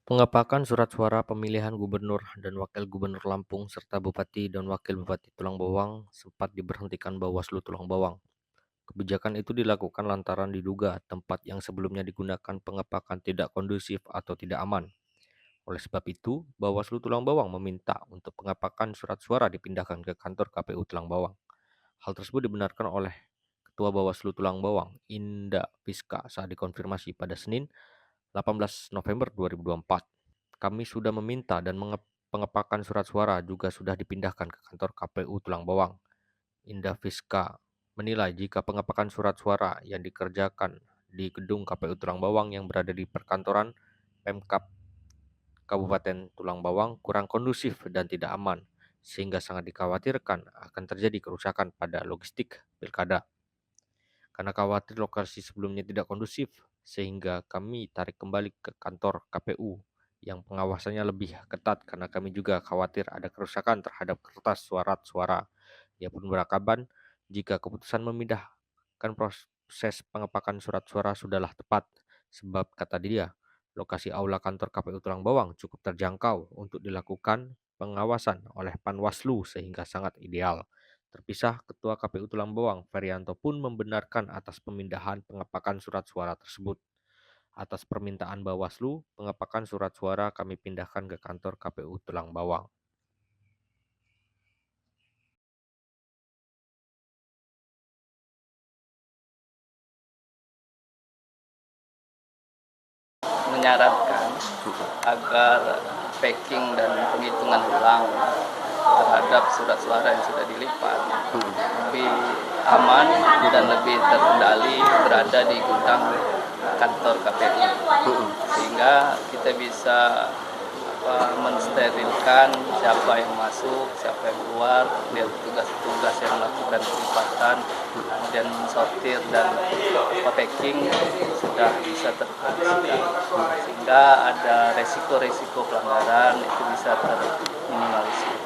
Pengepakan surat suara pemilihan gubernur dan wakil gubernur Lampung serta bupati dan wakil bupati Tulang Bawang sempat diberhentikan Bawaslu Tulang Bawang. Kebijakan itu dilakukan lantaran diduga tempat yang sebelumnya digunakan pengepakan tidak kondusif atau tidak aman. Oleh sebab itu, Bawaslu Tulang Bawang meminta untuk pengepakan surat suara dipindahkan ke kantor KPU Tulang Bawang. Hal tersebut dibenarkan oleh Ketua Bawaslu Tulang Bawang, Inda Piska, saat dikonfirmasi pada Senin 18 November 2024. Kami sudah meminta dan pengepakan surat suara juga sudah dipindahkan ke kantor KPU Tulang Bawang. Indah Fiska menilai jika pengepakan surat suara yang dikerjakan di gedung KPU Tulang Bawang yang berada di perkantoran Pemkab Kabupaten Tulang Bawang kurang kondusif dan tidak aman, sehingga sangat dikhawatirkan akan terjadi kerusakan pada logistik pilkada. Karena khawatir lokasi sebelumnya tidak kondusif, sehingga kami tarik kembali ke kantor KPU yang pengawasannya lebih ketat karena kami juga khawatir ada kerusakan terhadap kertas surat suara. Ia pun berakaban jika keputusan memindahkan proses pengepakan surat suara sudahlah tepat, sebab kata dia, lokasi aula kantor KPU Tulang Bawang cukup terjangkau untuk dilakukan pengawasan oleh Panwaslu sehingga sangat ideal. Terpisah, Ketua KPU Tulang Bawang, Ferianto pun membenarkan atas pemindahan pengepakan surat suara tersebut. Atas permintaan Bawaslu, pengepakan surat suara kami pindahkan ke kantor KPU Tulang Bawang. Menyarankan agar packing dan penghitungan ulang terhadap surat suara yang sudah dilipat lebih aman dan lebih terkendali berada di gudang kantor KPU, sehingga kita bisa mensterilkan siapa yang masuk, siapa yang keluar, kemudian tugas-tugas yang melakukan pelipatan, kemudian sortir dan packing sudah bisa terkoordinasikan, sehingga ada resiko-resiko pelanggaran itu bisa terminimalisir.